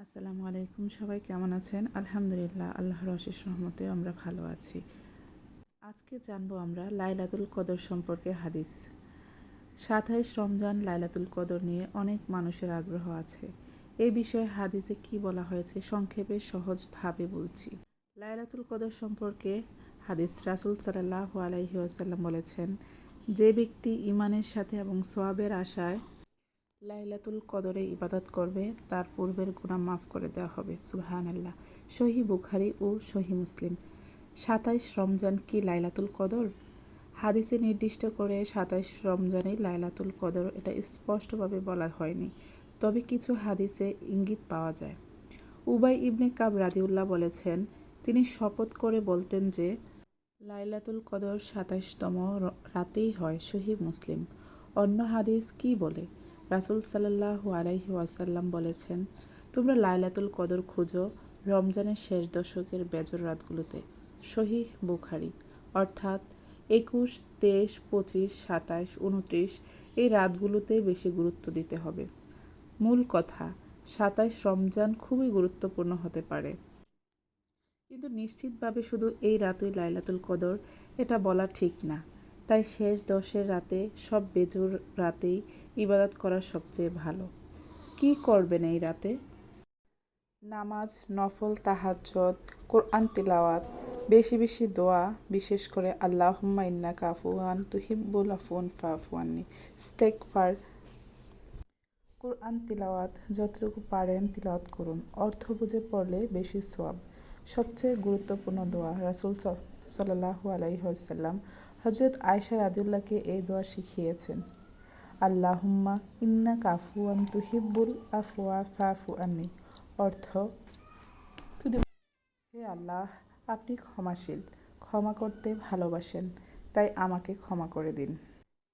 আসসালামু আলাইকুম। সবাই কেমন আছেন? আলহামদুলিল্লাহ, আল্লাহর অশেষ রহমতে আমরা ভালো আছি। আজকে জানবো আমরা লাইলাতুল কদর সম্পর্কে হাদিস। ২৭ রমজান লাইলাতুল কদর নিয়ে অনেক মানুষের আগ্রহ আছে। এই বিষয়ে হাদিসে কি বলা হয়েছে সংক্ষেপে সহজভাবে বলছি। লাইলাতুল কদর সম্পর্কে হাদিস রাসূল সাল্লাল্লাহু আলাইহি ওয়াসাল্লাম বলেছেন, যে ব্যক্তি ঈমানের সাথে এবং সওয়াবের আশায় লাইলাতুল কদরে ইবাদত করবে তার পূর্বের গুনাহ মাফ করে দেওয়া হবে। সুবহানাল্লাহ। সহিহ বুখারী ও সহিহ মুসলিম। ২৭ রমজান কি লাইলাতুল কদর? হাদিসে নির্দিষ্ট করে ২৭ রমজানেই লাইলাতুল কদর এটা স্পষ্টভাবে বলা হয়নি, তবে কিছু হাদিসে ইঙ্গিত পাওয়া যায়। উবাই ইবনে কাব রাদিয়াল্লাহু বলেছেন, তিনি শপথ করে বলতেন যে লাইলাতুল কদর ২৭তম রাতেই হয়। সহিহ মুসলিম। অন্য হাদিস কি বলে? রাসূল সাল্লাল্লাহু আলাইহি ওয়াসাল্লাম বলেছেন, তোমরা লাইলাতুল কদর খুঁজো রমজানের শেষ দশকের বেজর রাতগুলোতে। সহিহ বুখারী। অর্থাৎ ২১, ২৩, ২৫, ২৭, ২৯ এই রাতগুলোতে বেশি গুরুত্ব দিতে হবে। মূল কথা, ২৭ রমজান খুবই গুরুত্বপূর্ণ হতে পারে, কিন্তু নিশ্চিতভাবে শুধু এই রাতই লাইলাতুল কদর এটা বলা ঠিক না। তাই শেষ ১০-এর রাতে, সব বেজোর রাতেই ইবাদত করা সবচেয়ে ভালো। কি করবেন এই রাতে? নামাজ, নফল তাহাজ্জুদ, কোরআন তিলাওয়াত, বেশি বেশি দোয়া, বিশেষ করে আল্লাহুম্মা ইন্নাকা আফুওয়ান তুহিব্বুল আফওয়া ফা'ফু আন্নি, ইস্তেগফার, কোরআন তিলাওয়াত যতটুকু পারেন তিলাওয়াত করুন। অর্থ বুঝে পড়লে বেশি সওয়াব। সবচেয়ে গুরুত্বপূর্ণ দোয়া। রাসূল সাল্লাল্লাহু আলাইহি ওয়াসাল্লাম হযরত আয়েশা রাদিয়াল্লাহুকে এই দোয়া শিখিয়েছেন। আল্লাহুম্মা ইন্নাকা আফুওয়ান তুহিব্বুল আফওয়া ফা'ফু আন্নি। অর্থ, হে আল্লাহ, আপনি ক্ষমাশীল, ক্ষমা করতে ভালোবাসেন, তাই আমাকে ক্ষমা করে দিন।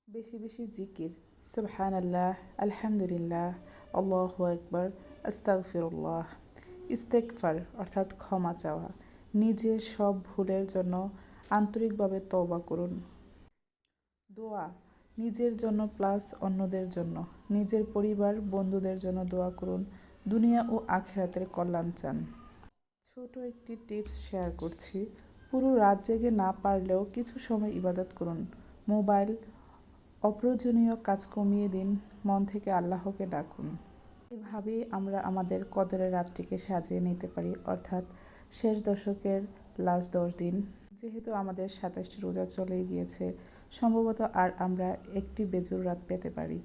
বেশি বেশি জিকির। সুবহানাল্লাহ, আলহামদুলিল্লাহ, আল্লাহু আকবার, আস্তাগফিরুল্লাহ। ইস্তেগফার অর্থাৎ ক্ষমা চাওয়া। নিজের সব ভুলের জন্য আন্তরিকভাবে তওবা করুন। দোয়া, নিজের জন্য প্লাস অন্যদের জন্য। নিজের পরিবার, বন্ধুদের জন্য দোয়া করুন। দুনিয়া ও আখিরাতের কল্যাণ চান। ছোট একটি টিপস শেয়ার করছি। পুরো রাত জেগে না পারলেও কিছু সময় ইবাদত করুন। মোবাইল, অপ্রয়োজনীয় কাজ কমিয়ে দিন, মন থেকে আল্লাহকে ডাকুন। এভাবেই আমরা আমাদের কদরের রাতটিকে সাজিয়ে নিতে পারি, অর্থাৎ শেষ দশকের লাস্ট ১০ দিন। যেহেতু আমাদের ২৭টি রোজা চলেই গিয়েছে, সম্ভবত আর আমরা একটি বেজোর রাত পেতে পারি।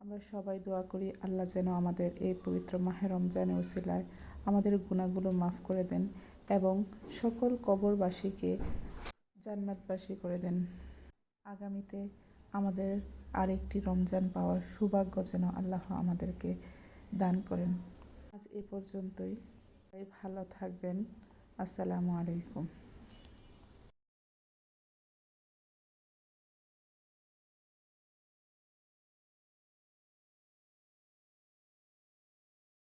আমরা সবাই দোয়া করি আল্লাহ যেন আমাদের এই পবিত্র মাহে রমজানের উসিলায় আমাদের গুনাহগুলো মাফ করে দেন এবং সকল কবরবাসীকে জান্নাতবাসী করে দেন। আগামীতে আমাদের আরেকটি রমজান পাওয়ার সৌভাগ্য যেন আল্লাহ আমাদেরকে দান করেন। আজ এ পর্যন্তই। সবাই ভালো থাকবেন। আসসালামু আলাইকুম।